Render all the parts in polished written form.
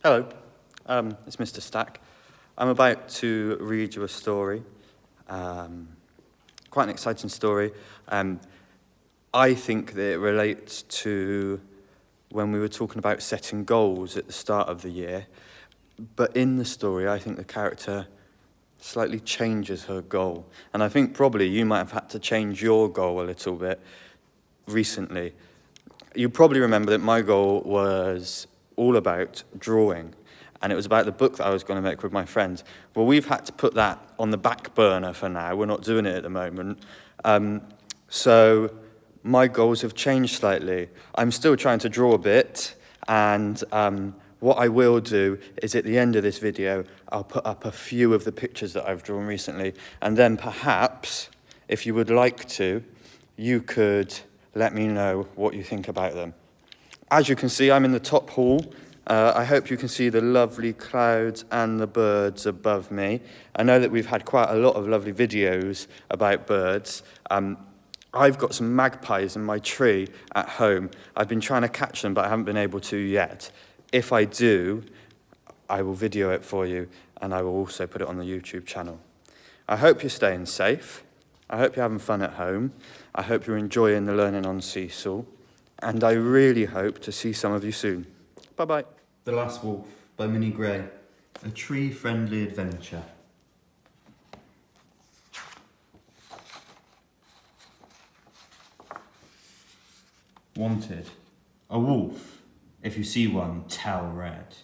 Hello, it's Mr. Stack. I'm about to read you a story, quite an exciting story. I think that it relates to when we were talking about setting goals at the start of the year, but in the story I think the character slightly changes her goal, and I think probably you might have had to change your goal a little bit recently. You probably remember that my goal was all about drawing, and it was about the book that I was going to make with my friends. Well, we've had to put that on the back burner for now. We're not doing it at the moment. So my goals have changed slightly. I'm still trying to draw a bit, and what I will do is at the end of this video, I'll put up a few of the pictures that I've drawn recently, and then perhaps, if you would like to, you could let me know what you think about them. As you can see, I'm in the top hall. I hope you can see the lovely clouds and the birds above me. I know that we've had quite a lot of lovely videos about birds. I've got some magpies in my tree at home. I've been trying to catch them, but I haven't been able to yet. If I do, I will video it for you, and I will also put it on the YouTube channel. I hope you're staying safe. I hope you're having fun at home. I hope you're enjoying the Learning on Seesaw. And I really hope to see some of you soon. Bye-bye. The Last Wolf by Minnie Gray. A tree-friendly adventure. Wanted. A wolf. If you see one, tell Red.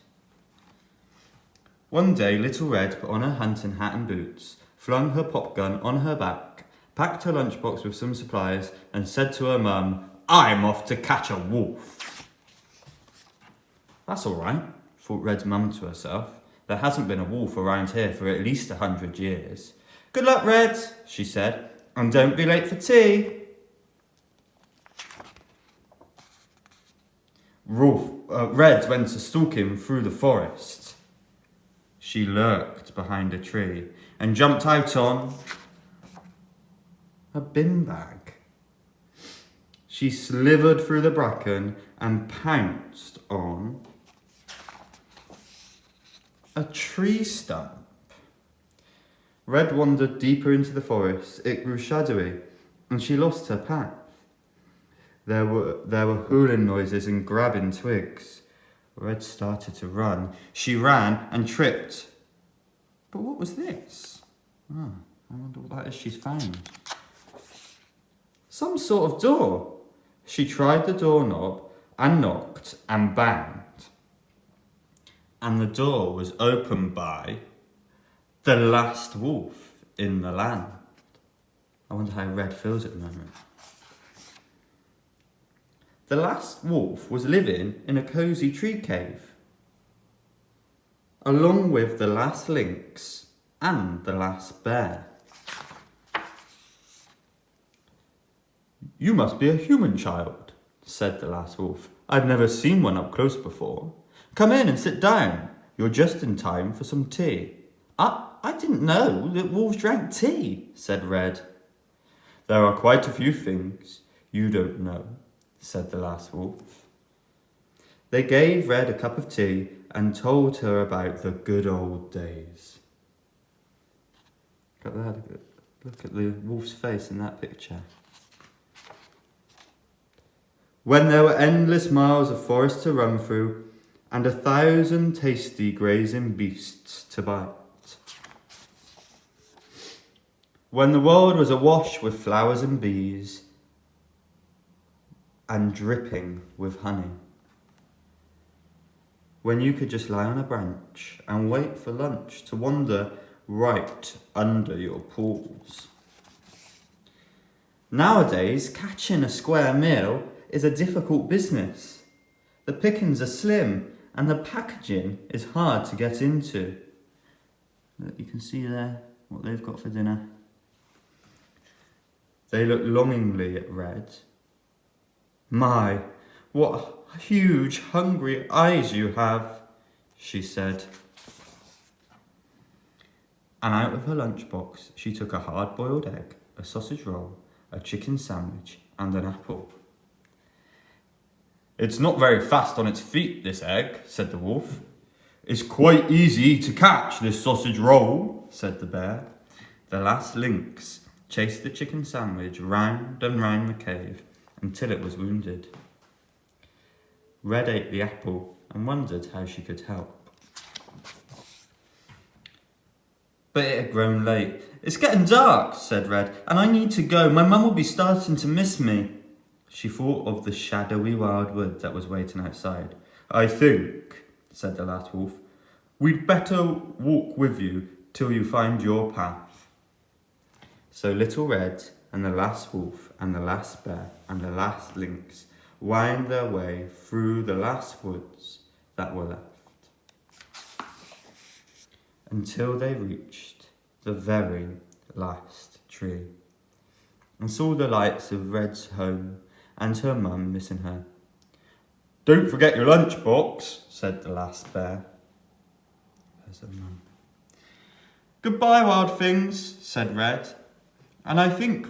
One day, Little Red put on her hunting hat and boots, flung her pop gun on her back, packed her lunchbox with some supplies, and said to her mum, "I'm off to catch a wolf." That's all right, thought Red's mum to herself. There hasn't been a wolf around here for at least 100 years. "Good luck, Red," she said, "and don't be late for tea." Red went to stalking through the forest. She lurked behind a tree and jumped out on a bin bag. She slithered through the bracken and pounced on a tree stump. Red wandered deeper into the forest. It grew shadowy, and she lost her path. There were hooling noises and grabbing twigs. Red started to run. She ran and tripped. But what was this? I wonder what that is she's found. Some sort of door. She tried the doorknob and knocked and banged. And the door was opened by the last wolf in the land. I wonder how Red feels at the moment. The last wolf was living in a cosy tree cave, along with the last lynx and the last bear. "You must be a human child," said the last wolf. "I've never seen one up close before. Come in and sit down. You're just in time for some tea." I didn't know that wolves drank tea," said Red. "There are quite a few things you don't know," said the last wolf. They gave Red a cup of tea and told her about the good old days. Look at that. Look at the wolf's face in that picture. When there were endless miles of forest to run through and 1,000 tasty grazing beasts to bite. When the world was awash with flowers and bees and dripping with honey. When you could just lie on a branch and wait for lunch to wander right under your paws. Nowadays, catching a square meal is a difficult business. The pickings are slim and the packaging is hard to get into. Look, you can see there what they've got for dinner. They look longingly at Red. "My, what huge, hungry eyes you have," she said. And out of her lunchbox, she took a hard-boiled egg, a sausage roll, a chicken sandwich, and an apple. "It's not very fast on its feet, this egg," said the wolf. It's quite easy to catch this sausage roll, said the bear. The last lynx chased the chicken sandwich round and round the cave until it was wounded. Red ate the apple and wondered how she could help. But it had grown late. It's getting dark, said Red, and I need to go. My mum will be starting to miss me. She thought of the shadowy wild wood that was waiting outside. I think, said the last wolf, we'd better walk with you till you find your path. So Little Red and the last wolf and the last bear and the last lynx wound their way through the last woods that were left, until they reached the very last tree and saw the lights of Red's home and her mum missing her. Don't forget your lunchbox, said the last bear. There's her mum. Goodbye, wild things, said Red, and I think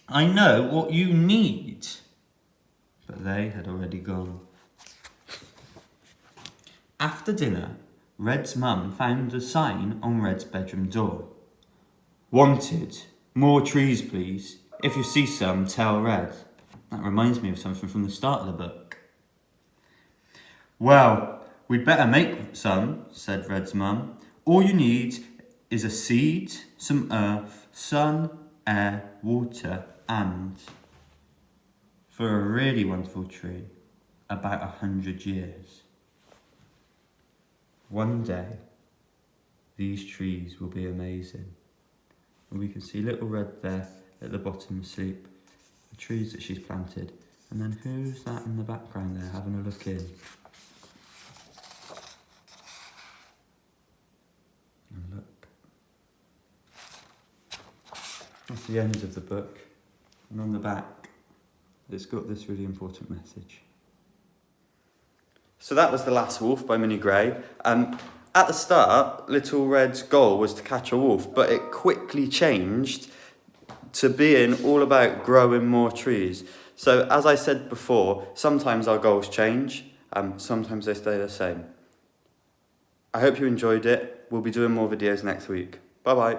I know what you need. But they had already gone. After dinner, Red's mum found a sign on Red's bedroom door. Wanted. More trees, please. If you see some, tell Red. That reminds me of something from the start of the book. Well, we'd better make some, said Red's mum. All you need is a seed, some earth, sun, air, water, and, for a really wonderful tree, about 100 years. One day, these trees will be amazing. And we can see Little Red there at the bottom asleep, the trees that she's planted. And then who's that in the background there having a look in? And look. That's the end of the book. And on the back, it's got this really important message. So that was The Last Wolf by Minnie Gray. At the start, Little Red's goal was to catch a wolf, but it quickly changed to being all about growing more trees. So as I said before, sometimes our goals change, sometimes they stay the same. I hope you enjoyed it. We'll be doing more videos next week. Bye-bye.